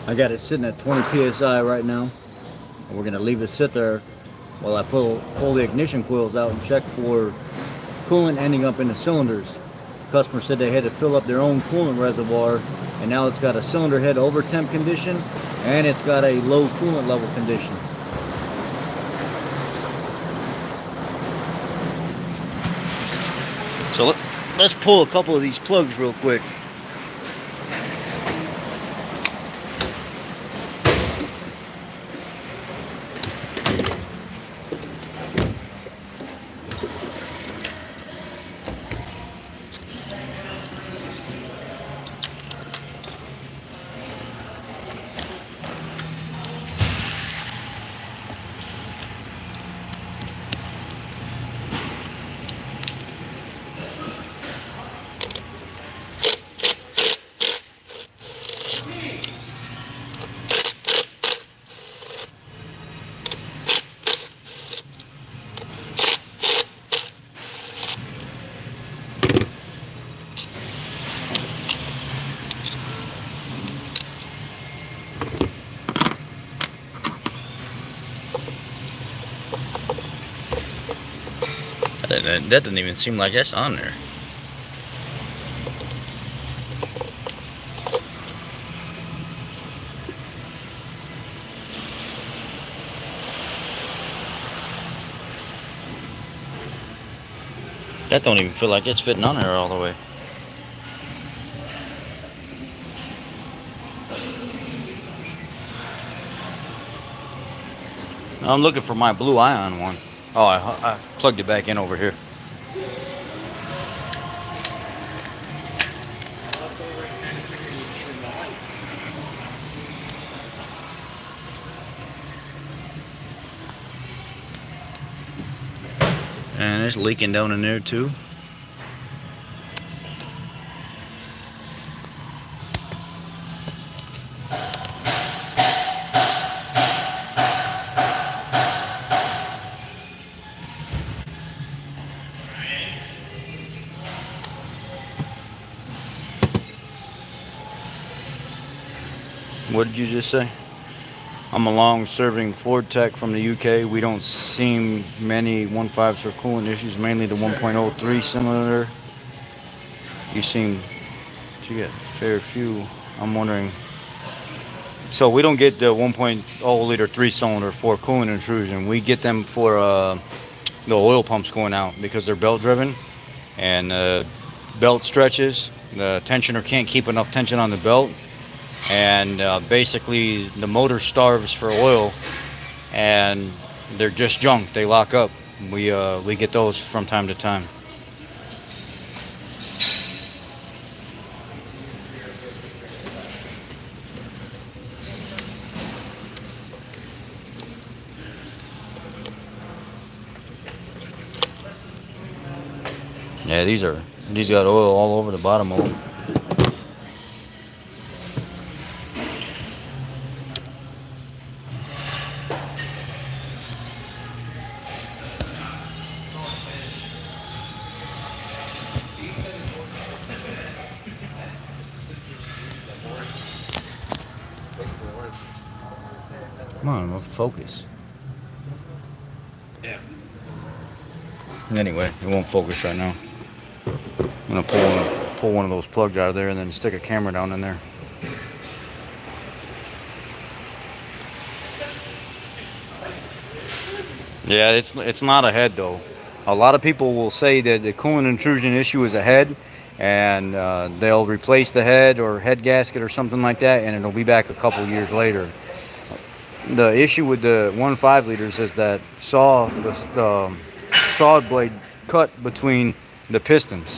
I got it sitting at 20 psi right now. And we're gonna leave it sit there while I pull the ignition coils out and check for coolant ending up in the cylinders. The customer said they had to fill up their own coolant reservoir, and now it's got a cylinder head over temp condition and it's got a low coolant level condition. So let's pull a couple of these plugs real quick. That doesn't even seem like that's on there. That don't even feel like it's fitting on there all the way. I'm looking for my blue ion one. Oh, I plugged it back in over here. And it's leaking down in there too. What did you just say? I'm a long-serving Ford tech from the UK. We don't see many 1.5s for coolant issues, mainly the 1.03 cylinder. You seem to get a fair few. I'm wondering. So we don't get the 1.0 liter 3-cylinder for coolant intrusion. We get them for the oil pumps going out because they're belt driven, and belt stretches. The tensioner can't keep enough tension on the belt. And basically the motor starves for oil, and they're just junk. They lock up. We get those from time to time. Yeah, these got oil all over the bottom of them. Come on, I'm focus. Yeah. Anyway, it won't focus right now. I'm gonna pull one of those plugs out of there and then stick a camera down in there. Yeah, it's not a head though. A lot of people will say that the coolant intrusion issue is a head, and they'll replace the head or head gasket or something like that, and it'll be back a couple years later. The issue with the 1.5 liters is that the saw blade cut between the pistons.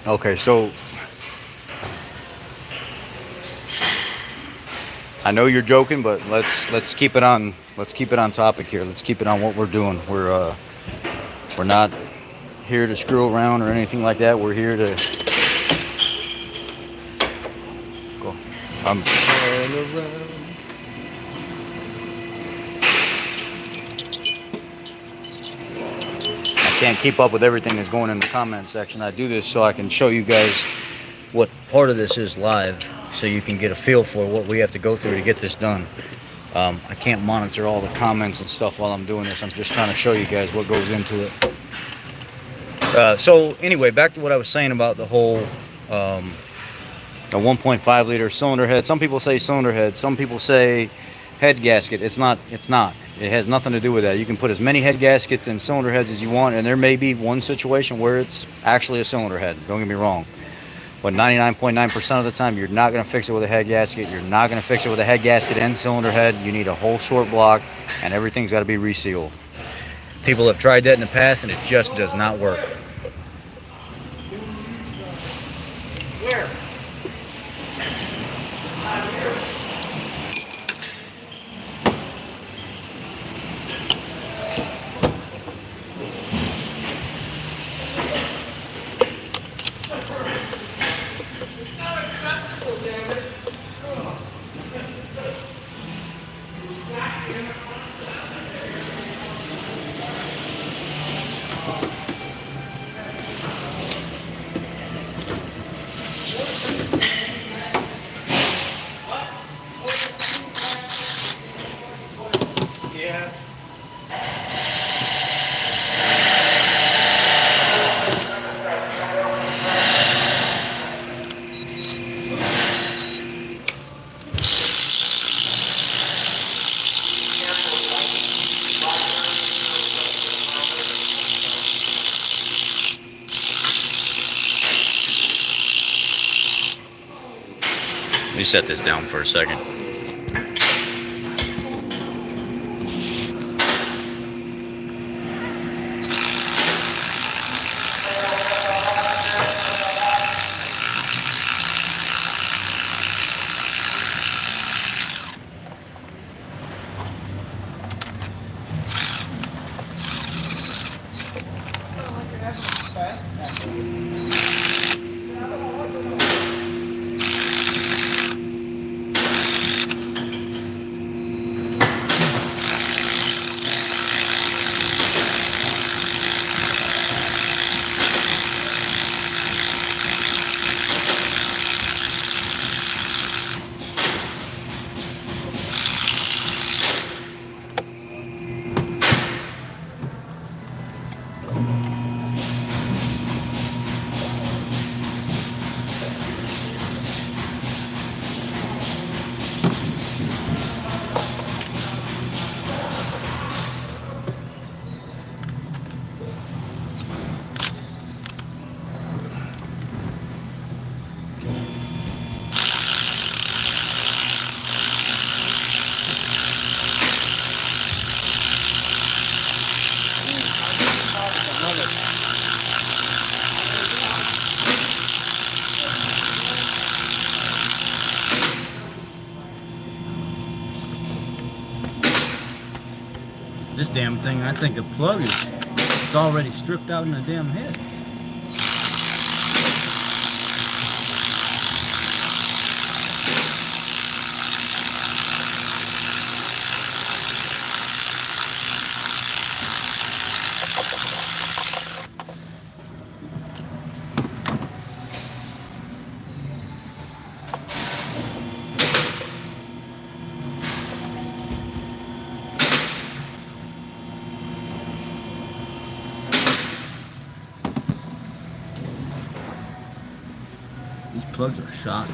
Okay, so I know you're joking, but let's keep it on topic here. Let's keep it on what we're doing. We're not here to screw around or anything like that. We're here to go. I'm around. can't keep up with everything that's going in the comment section. I do this so I can show you guys what part of this is live, so you can get a feel for what we have to go through to get this done. I can't monitor all the comments and stuff while I'm doing this. I'm just trying to show you guys what goes into it. So anyway, back to what I was saying about the whole the 1.5 liter cylinder head. Some people say cylinder head. Some people say head gasket. It's not. It's not. It has nothing to do with that. You can put as many head gaskets and cylinder heads as you want, and there may be one situation where it's actually a cylinder head. Don't get me wrong. But 99.9% of the time, you're not going to fix it with a head gasket. You're not going to fix it with a head gasket and cylinder head. You need a whole short block, and everything's got to be resealed. People have tried that in the past, and it just does not work. Where? Yeah. Let me set this down for a second. This damn thing, I think the plug is it's already stripped out in the damn head. These plugs are shot.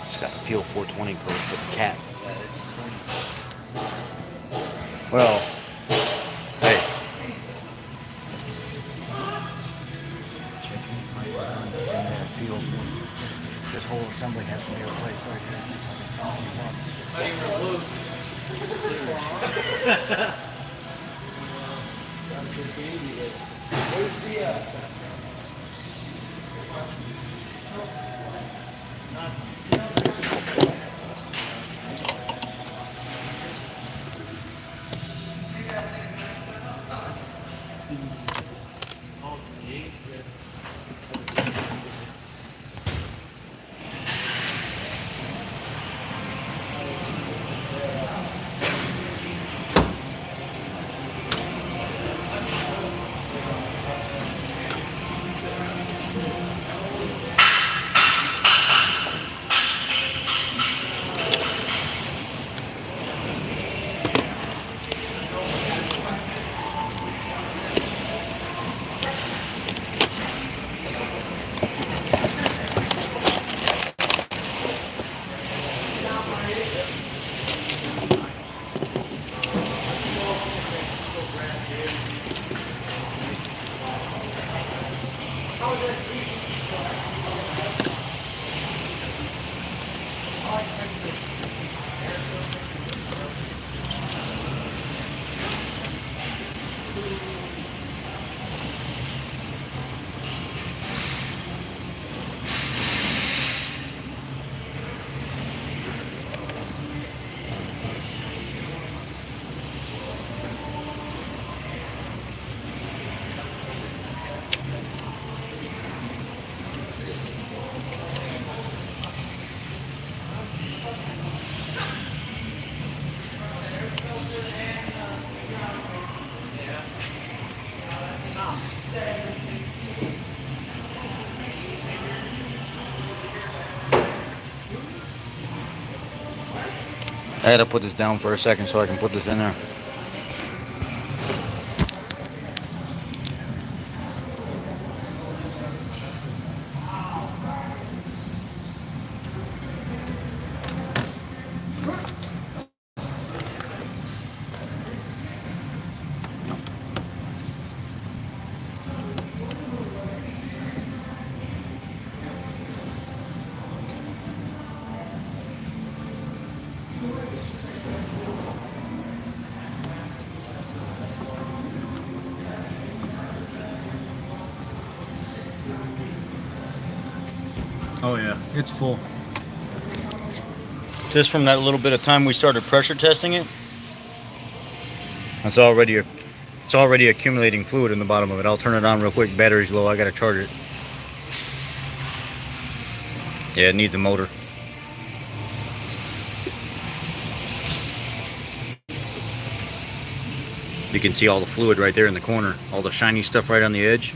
It's got a PL 420 code for the cat. Well, hey. This whole assembly has to be replaced right here. I had to put this down for a second so I can put this in there. Oh yeah, it's full. Just from that little bit of time we started pressure testing it, it's already accumulating fluid in the bottom of it. I'll turn it on real quick. Battery's low. I gotta charge it. Yeah, it needs a motor. You can see all the fluid right there in the corner, all the shiny stuff right on the edge.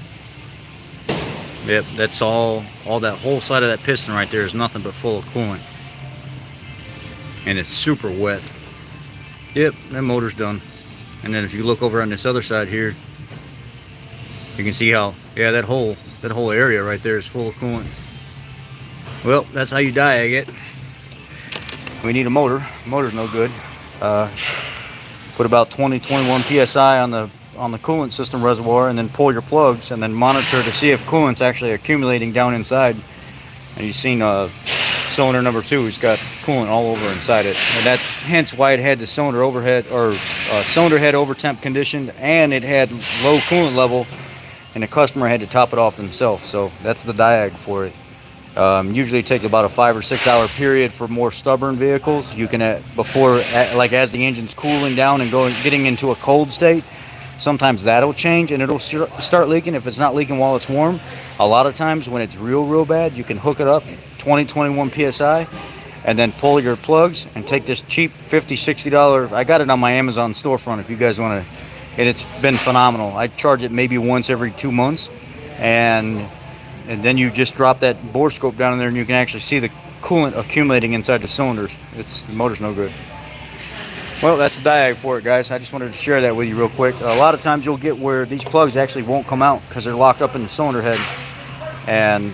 Yep, that's all that whole side of that piston right there is nothing but full of coolant. And it's super wet. Yep, that motor's done. And then if you look over on this other side here, you can see how, yeah, that whole area right there is full of coolant. Well, that's how you diag it. We need a motor. Motor's no good. Put about 20-21 psi on the coolant system reservoir, and then pull your plugs and then monitor to see if coolant's actually accumulating down inside. And you've seen cylinder number 2, it's got coolant all over inside it, and that's hence why it had the cylinder overhead or cylinder head over temp conditioned, and it had low coolant level, and the customer had to top it off himself. So that's the diag for it. Usually it takes about a 5 or 6 hour period for more stubborn vehicles. You can like as the engine's cooling down and getting into a cold state, sometimes that'll change and it'll start leaking if it's not leaking while it's warm. A lot of times when it's real bad, you can hook it up 20-21 psi and then pull your plugs and take this cheap $50-$60. I got it on my Amazon storefront if you guys want to. And it's been phenomenal. I charge it maybe once every 2 months, and then you just drop that bore scope down in there and you can actually see the coolant accumulating inside the cylinders. The motor's no good. Well, that's the diag for it, guys. I just wanted to share that with you real quick. A lot of times you'll get where these plugs actually won't come out because they're locked up in the cylinder head, and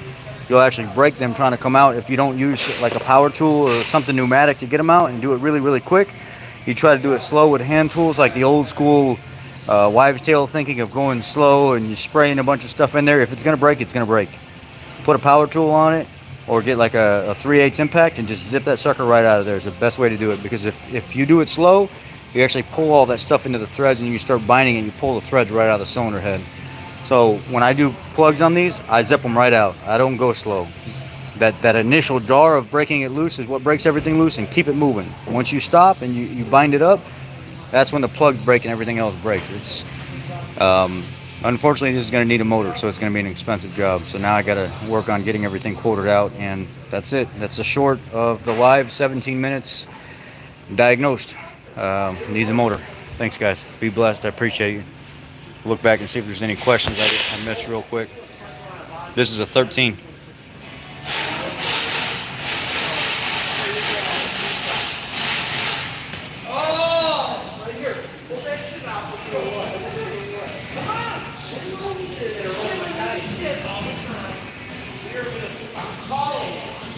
you'll actually break them trying to come out. If you don't use like a power tool or something pneumatic to get them out and do it really, really quick, you try to do it slow with hand tools, like the old school wives' tale thinking of going slow and you're spraying a bunch of stuff in there. If it's going to break, it's going to break. Put a power tool on it, or get like a 3/8 impact and just zip that sucker right out of there is the best way to do it. Because if you do it slow, you actually pull all that stuff into the threads and you start binding it, you pull the threads right out of the cylinder head. So when I do plugs on these, I zip them right out. I don't go slow. That initial jar of breaking it loose is what breaks everything loose, and keep it moving. Once you stop and you bind it up, that's when the plugs break and everything else breaks. It's unfortunately, this is going to need a motor, so it's going to be an expensive job. So now I got to work on getting everything quoted out, and that's it. That's the short of the live 17 minutes diagnosed. Needs a motor. Thanks, guys. Be blessed. I appreciate you. Look back and see if there's any questions I missed real quick. This is a 13.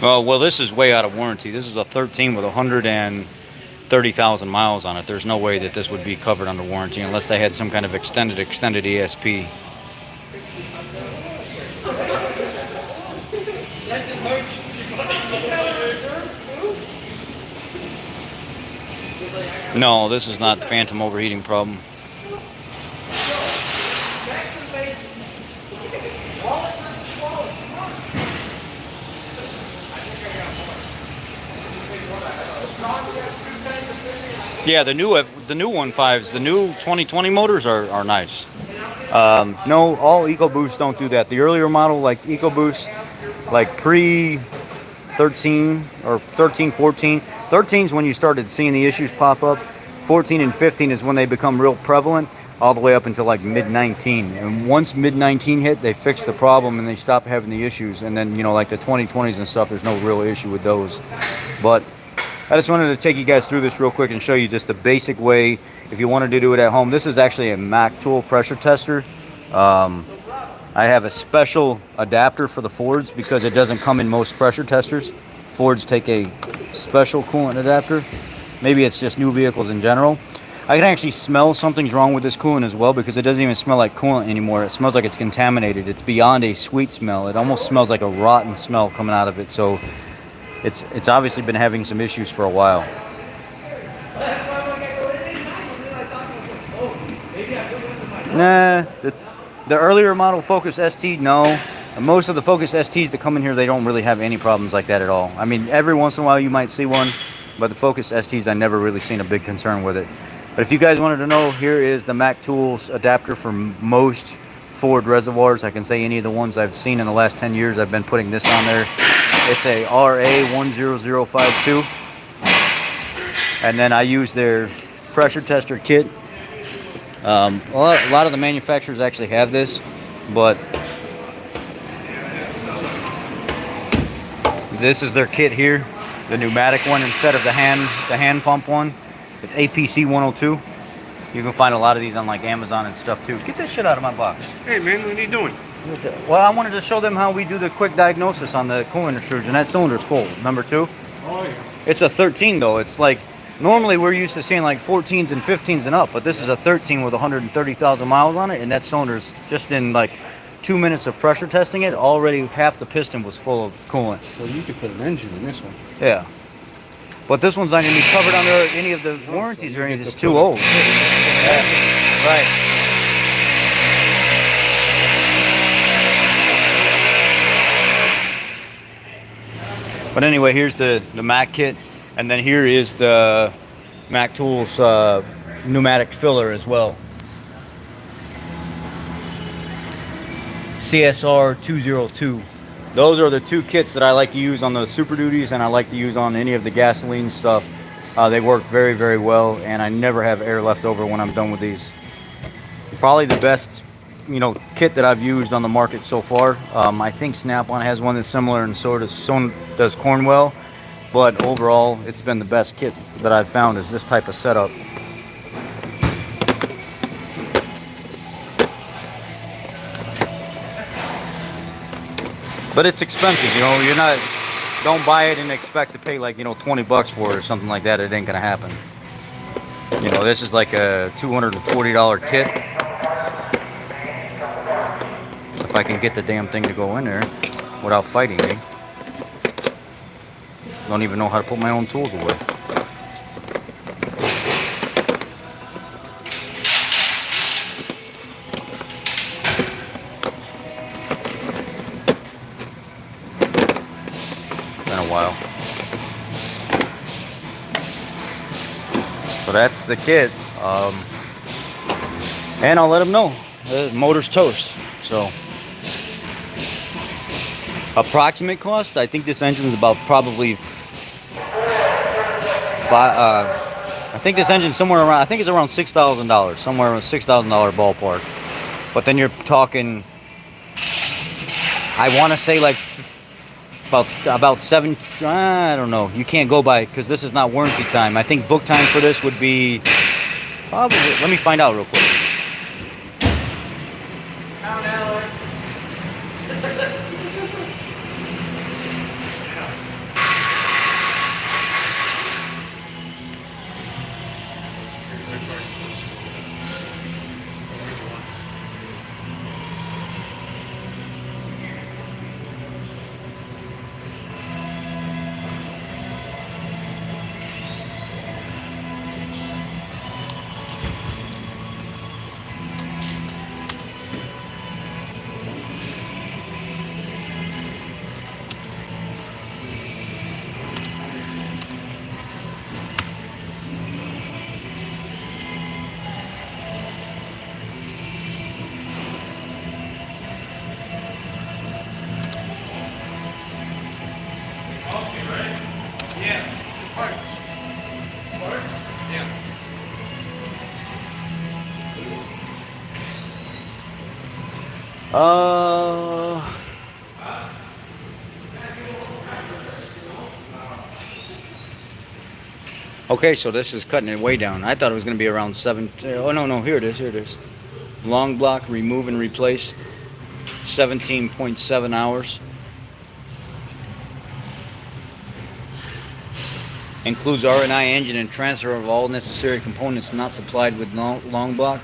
Oh, well, this is way out of warranty. This is a 13 with 130,000 miles on it. There's no way that this would be covered under warranty unless they had some kind of extended ESP. No, this is not the phantom overheating problem. Yeah, the new 1.5s, the new 2020 motors are nice. No, all Ecoboost don't do that. The earlier model, like Ecoboost, like pre 13 or 13, 14. 13 is when you started seeing the issues pop up. 14 and 15 is when they become real prevalent, all the way up until like mid 19. And once mid 19 hit, they fixed the problem and they stopped having the issues. And then, you know, like the 2020s and stuff, there's no real issue with those. But I just wanted to take you guys through this real quick and show you just the basic way if you wanted to do it at home. This is actually a Mac tool pressure tester. I have a special adapter for the Fords because it doesn't come in most pressure testers. Fords take a special coolant adapter. Maybe it's just new vehicles in general. I can actually smell something's wrong with this coolant as well, because it doesn't even smell like coolant anymore. It smells like it's contaminated. It's beyond a sweet smell. It almost smells like a rotten smell coming out of it. So it's obviously been having some issues for a while. Nah, the earlier model Focus ST, no. Most of the Focus STs that come in here, they don't really have any problems like that at all. I mean, every once in a while you might see one, but the Focus STs, I never really seen a big concern with it. But if you guys wanted to know, here is the Mac Tools adapter for most Ford reservoirs. I can say any of the ones I've seen in the last 10 years, I've been putting this on there. It's a RA10052. And then I use their pressure tester kit. A lot of the manufacturers actually have this, but this is their kit here, the pneumatic one instead of the hand pump one. It's APC 102. You can find a lot of these on like Amazon and stuff too. Get this shit out of my box. Hey man, what are you doing? Well, I wanted to show them how we do the quick diagnosis on the coolant intrusion. That cylinder's full, number 2. Oh yeah. It's a 13 though. It's like, normally we're used to seeing like 14s and 15s and up, but this is a 13 with 130,000 miles on it, and that cylinder's just in like 2 minutes of pressure testing it, already half the piston was full of coolant. Well, you could put an engine in this one. Yeah. But this one's not going to be covered under any of the warranties or anything. It's too old. Yeah. Right. But anyway, here's the Mac kit. And then here is the Mac Tools pneumatic filler as well. CSR 202. Those are the two kits that I like to use on the Super Duties, and I like to use on any of the gasoline stuff. They work very, very well, and I never have air left over when I'm done with these. Probably the best, kit that I've used on the market so far. I think Snap-on has one that's similar, and so does Cornwell. But overall, it's been the best kit that I've found is this type of setup. But it's expensive, you know. You're not. Don't buy it and expect to pay like, you know, 20 bucks for it or something like that. It ain't gonna happen. You know, this is like a $240 kit. If I can get the damn thing to go in there without fighting me. Don't even know how to put my own tools away. Been a while. So that's the kit. And I'll let them know the motor's toast. So approximate cost, I think this engine is about probably I think this engine's somewhere around, I think it's around $6,000, somewhere around $6,000 ballpark. But then you're talking, I want to say like about seven. I don't know. You can't go by because this is not warranty time. I think book time for this would be probably. Let me find out real quick. Okay, so this is cutting it way down. I thought it was going to be around 7. Oh, no, here it is, here it is. Long block, remove and replace, 17.7 hours. Includes R&I engine and transfer of all necessary components not supplied with long block.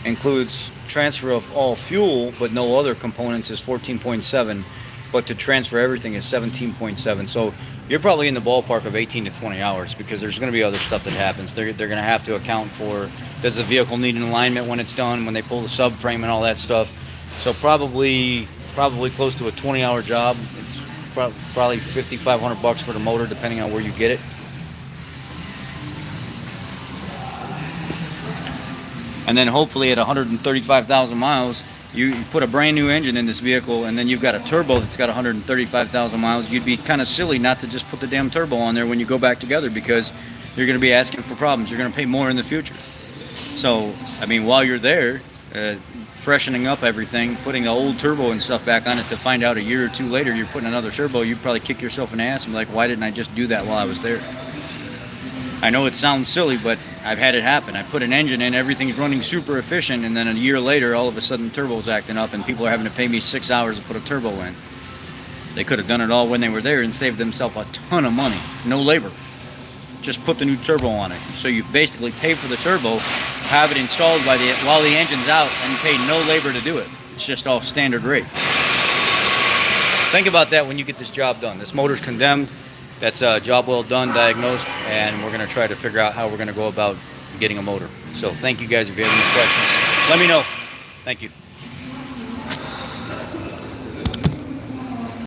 Includes transfer of all fuel, but no other components is 14.7. But to transfer everything is 17.7. So you're probably in the ballpark of 18 to 20 hours because there's going to be other stuff that happens. They're going to have to account for, does the vehicle need an alignment when it's done, when they pull the subframe and all that stuff. So probably close to a 20-hour job. It's probably $5,500 for the motor, depending on where you get it. And then hopefully at 135,000 miles, you put a brand new engine in this vehicle, and then you've got a turbo that's got 135,000 miles. You'd be kind of silly not to just put the damn turbo on there when you go back together, because you're going to be asking for problems. You're going to pay more in the future. So, I mean, while you're there, freshening up everything, putting the old turbo and stuff back on it, to find out a year or two later you're putting another turbo, you'd probably kick yourself in the ass and be like, why didn't I just do that while I was there? I know it sounds silly, but I've had it happen. I put an engine in, everything's running super efficient, and then a year later, all of a sudden, the turbo's acting up, and people are having to pay me 6 hours to put a turbo in. They could have done it all when they were there and saved themselves a ton of money. No labor. Just put the new turbo on it. So you basically pay for the turbo, have it installed while the engine's out, and pay no labor to do it. It's just all standard rate. Think about that when you get this job done. This motor's condemned. That's a job well done, diagnosed, and we're going to try to figure out how we're going to go about getting a motor. So thank you guys. If you have any questions, let me know. Thank you.